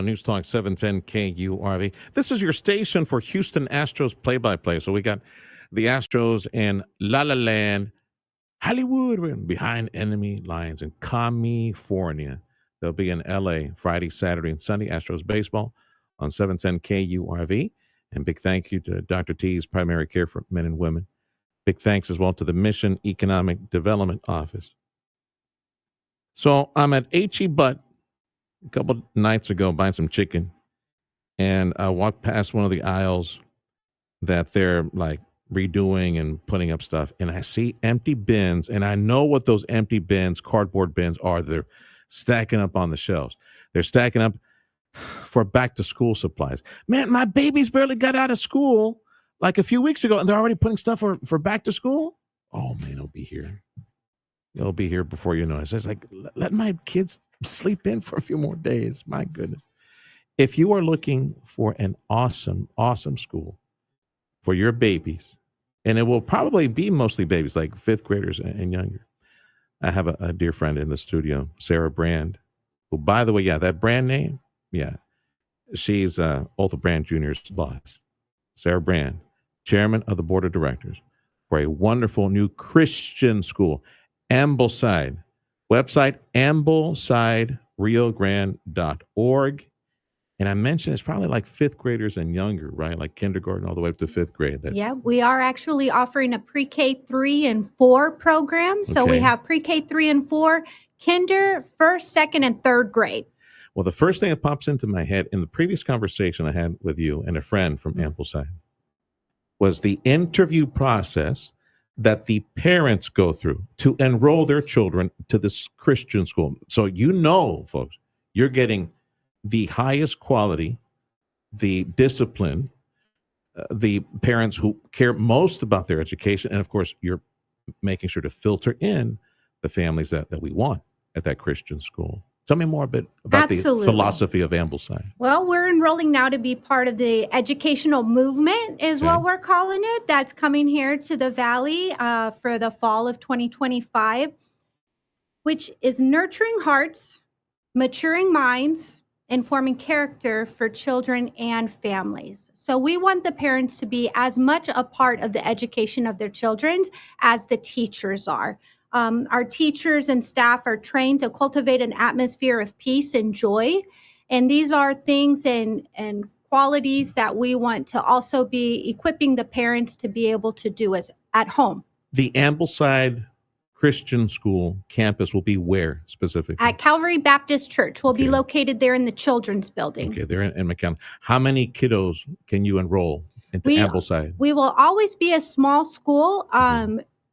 News Talk 710 KURV. This is your station for Houston Astros play-by-play. So we got the Astros in La La Land, Hollywood, we're behind enemy lines in California. They'll be in LA Friday, Saturday, and Sunday. Astros baseball on 710 KURV. And big thank you to Dr. T's Primary Care for Men and Women. Big thanks as well to the Mission Economic Development Office. So I'm at H.E. Butt a couple nights ago buying some chicken, and I walked past one of the aisles that they're like redoing and putting up stuff, and I see empty bins, and I know what those empty bins, cardboard bins, are. They're stacking up on the shelves. They're stacking up for back to school supplies. Man, my babies barely got out of school like a few weeks ago, and they're already putting stuff for back to school. Oh man, it'll be here. It'll be here before you know it. So it's like, let my kids sleep in for a few more days. My goodness. If you are looking for an awesome, awesome school for your babies, and it will probably be mostly babies, like fifth graders and younger. I have a dear friend in the studio, Sarah Brand, who, by the way, yeah, that brand name, yeah, she's Otha Brand Jr.'s boss. Sarah Brand, chairman of the board of directors for a wonderful new Christian school, Ambleside. Website, AmblesideRioGrande.org. And I mentioned it's probably like fifth graders and younger, right? Like kindergarten all the way up to fifth grade. Yeah, we are actually offering a pre-K 3 and 4 program. So we have pre-K 3 and 4, kinder, first, second, and third grade. Well, the first thing that pops into my head in the previous conversation I had with you and a friend from Ambleside was the interview process that the parents go through to enroll their children to this Christian school. So you know, folks, you're getting the highest quality, the discipline, the parents who care most about their education, and of course, you're making sure to filter in the families that we want at that Christian school. Tell me more a bit about the philosophy of Ambleside. Well, we're enrolling now to be part of the educational movement is what we're calling it. That's coming here to the Valley for the fall of 2025, which is nurturing hearts, maturing minds, and forming character for children and families. So we want the parents to be as much a part of the education of their children as the teachers are. Our teachers and staff are trained to cultivate an atmosphere of peace and joy. And these are things and qualities that we want to also be equipping the parents to be able to do as at home. The Ambleside Christian School campus will be where specifically? At Calvary Baptist Church. We'll be located there in the children's building. Okay, they're in McAllen. How many kiddos can you enroll into Ambleside? We will always be a small school.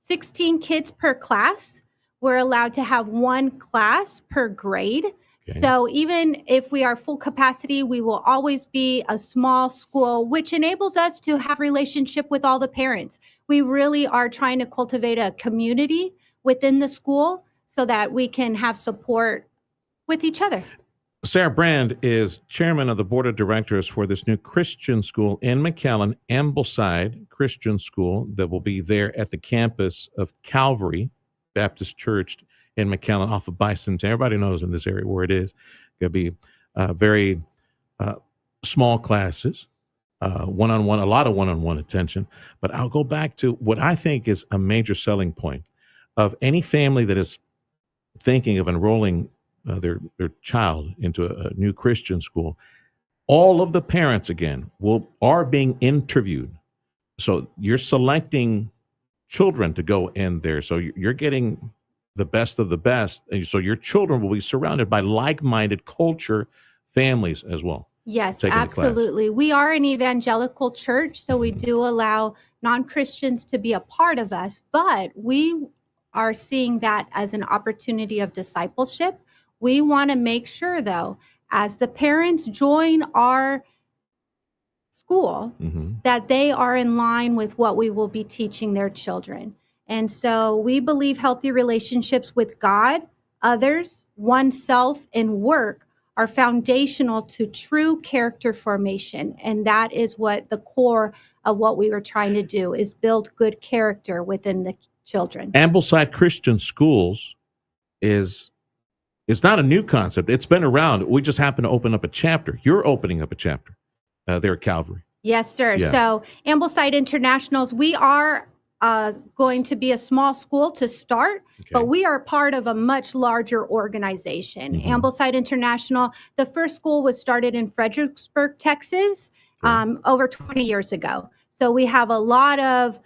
16 kids per class. We're allowed to have one class per grade. Okay. So even if we are full capacity, we will always be a small school, which enables us to have relationship with all the parents. We really are trying to cultivate a community within the school so that we can have support with each other. Sarah Brand is chairman of the board of directors for this new Christian school in McAllen, Ambleside Christian School, that will be there at the campus of Calvary Baptist Church in McAllen off of Bicentennial. Everybody knows in this area where it is. Going to be very small classes, one-on-one, a lot of one-on-one attention. But I'll go back to what I think is a major selling point of any family that is thinking of enrolling their child into a new Christian school. All of the parents, again, are being interviewed. So you're selecting children to go in there. So you're getting the best of the best. And so your children will be surrounded by like-minded culture families as well. Yes, absolutely. We are an evangelical church, so we do allow non-Christians to be a part of us, but we are seeing that as an opportunity of discipleship. We want to make sure, though, as the parents join our school, that they are in line with what we will be teaching their children. And so we believe healthy relationships with God, others, oneself, and work are foundational to true character formation. And that is what the core of what we were trying to do, is build good character within the children. Ambleside Christian Schools is It's not a new concept. It's been around. We just happen to open up a chapter. You're opening up a chapter there at Calvary. Yes, sir. Yeah. So Ambleside Internationals, we are going to be a small school to start, but we are part of a much larger organization. Ambleside International, the first school was started in Fredericksburg, Texas, over 20 years ago. So we have a lot of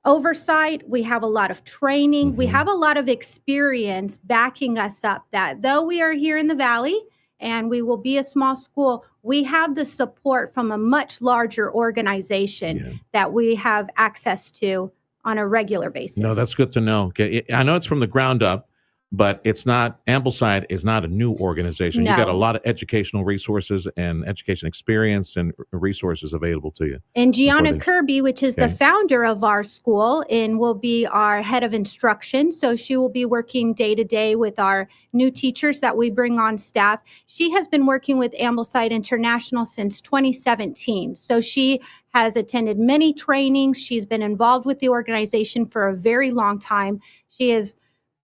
oversight. We have a lot of training. We have a lot of experience backing us up that though we are here in the Valley and we will be a small school, we have the support from a much larger organization that we have access to on a regular basis. No, that's good to know. Okay. I know it's from the ground up, but it's not, Ambleside is not a new organization. No. You got a lot of educational resources and education experience and resources available to you. And Gianna Kirby, which is the founder of our school, and will be our head of instruction. So she will be working day to day with our new teachers that we bring on staff. She has been working with Ambleside International since 2017. So she has attended many trainings. She's been involved with the organization for a very long time. She is,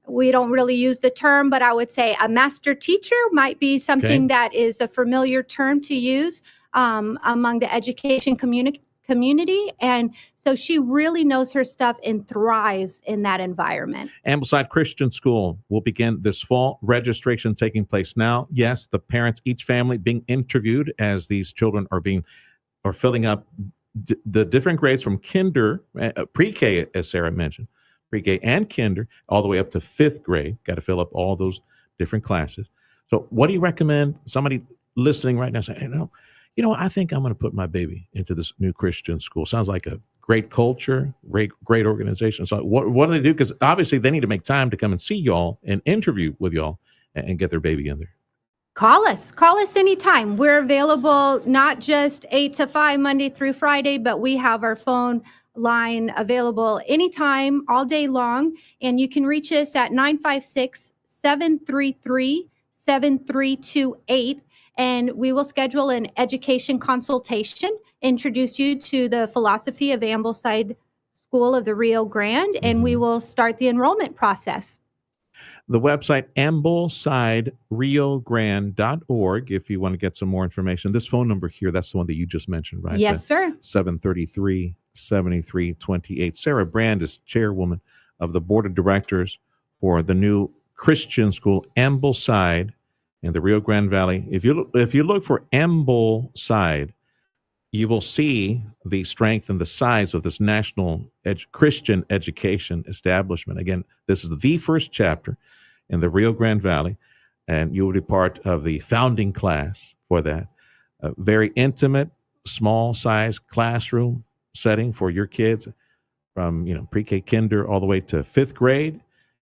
we don't really use the term, but I would say a master teacher might be something that is a familiar term to use among the education community. And so she really knows her stuff and thrives in that environment. Ambleside Christian School will begin this fall. Registration taking place now. Yes, the parents, each family being interviewed as these children are filling up the different grades from kinder, pre-K, as Sarah mentioned, pre-K and kinder, all the way up to fifth grade. Got to fill up all those different classes. So what do you recommend somebody listening right now saying, I think I'm going to put my baby into this new Christian school? Sounds like a great culture, great organization. So what do they do? Because obviously they need to make time to come and see y'all and interview with y'all and get their baby in there. Call us anytime. We're available not just 8 to 5 Monday through Friday, but we have our phone line available anytime, all day long. And you can reach us at 956-733-7328. And we will schedule an education consultation, introduce you to the philosophy of Ambleside School of the Rio Grande, and we will start the enrollment process. The website, amblesideRioGrande.org, if you want to get some more information. This phone number here, that's the one that you just mentioned, right? Yes, sir. 733-7328. Sarah Brand is chairwoman of the board of directors for the new Christian school, Ambleside, in the Rio Grande Valley. If you look for Ambleside, you will see the strength and the size of this national Christian education establishment. Again, this is the first chapter in the Rio Grande Valley, and you will be part of the founding class for that. A very intimate, small-size classroom setting for your kids from pre-K, kinder, all the way to fifth grade.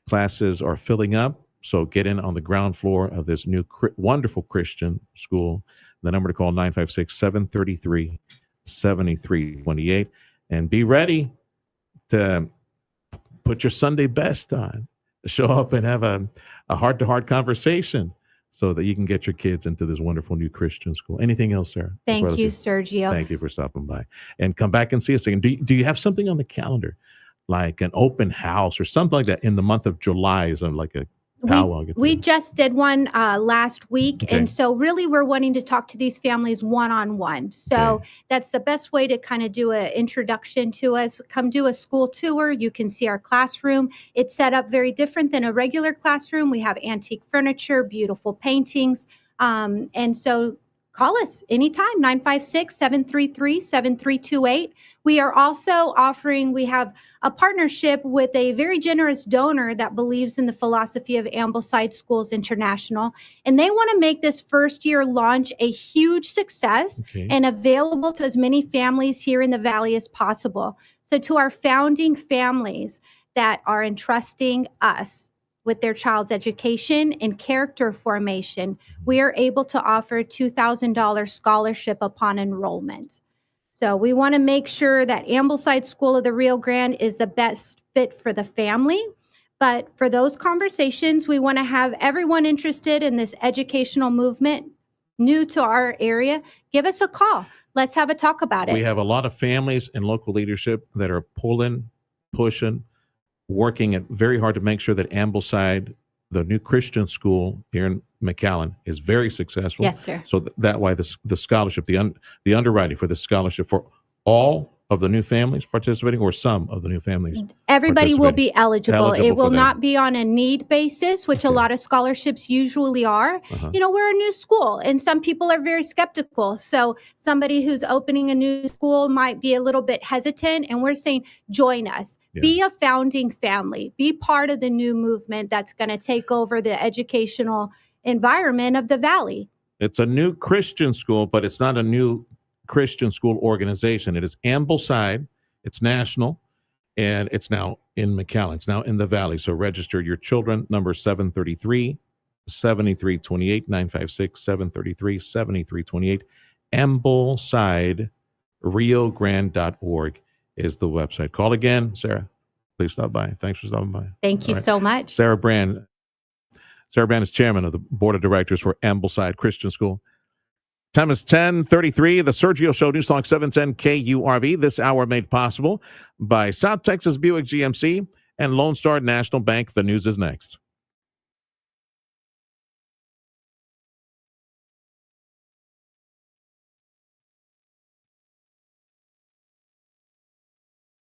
Classes are filling up, so get in on the ground floor of this new wonderful Christian school. The number to call, 956-733-7328. And be ready to put your Sunday best on. Show up and have a heart-to-heart conversation so that you can get your kids into this wonderful new Christian school. Anything else, Sarah? Thank you, Sergio. Thank you for stopping by. And come back and see us again. Do you have something on the calendar, like an open house or something like that in the month of July? Something like a We just did one last week. And so really we're wanting to talk to these families one-on-one. So that's the best way to kind of do an introduction to us. Come do a school tour. You can see our classroom. It's set up very different than a regular classroom. We have antique furniture, beautiful paintings. And so call us anytime, 956-733-7328. We are also offering, we have a partnership with a very generous donor that believes in the philosophy of Ambleside Schools International. And they want to make this first year launch a huge success and available to as many families here in the Valley as possible. So to our founding families that are entrusting us with their child's education and character formation, we are able to offer a $2,000 scholarship upon enrollment. So we want to make sure that Ambleside School of the Rio Grande is the best fit for the family. But for those conversations, we want to have everyone interested in this educational movement new to our area. Give us a call. Let's have a talk about it. We have a lot of families and local leadership that are pushing, working very hard to make sure that Ambleside the new Christian school here in McAllen is very successful. Yes, sir. So that why the scholarship, the underwriting for the scholarship for all of the new families participating, or some of the new families. Everybody will be eligible. It will for that. not be on a need basis, which a lot of scholarships usually are. Uh-huh. We're a new school, and some people are very skeptical. So somebody who's opening a new school might be a little bit hesitant, and we're saying, join us. Yeah. Be a founding family. Be part of the new movement that's going to take over the educational environment of the Valley. It's a new Christian school, but it's not a new Christian school organization. It is Ambleside. It's national, and it's now in McAllen. It's now in the Valley. So register your children. Number 733-7328, 956-733-7328. Ambleside, riogrande.org is the website. Call again, Sarah. Please stop by. Thanks for stopping by. Thank you so much. Sarah Brand. Sarah Brand is chairman of the board of directors for Ambleside Christian School. Time is 10:33. The Sergio Show, News Talk 710 KURV. This hour made possible by South Texas Buick GMC and Lone Star National Bank. The news is next.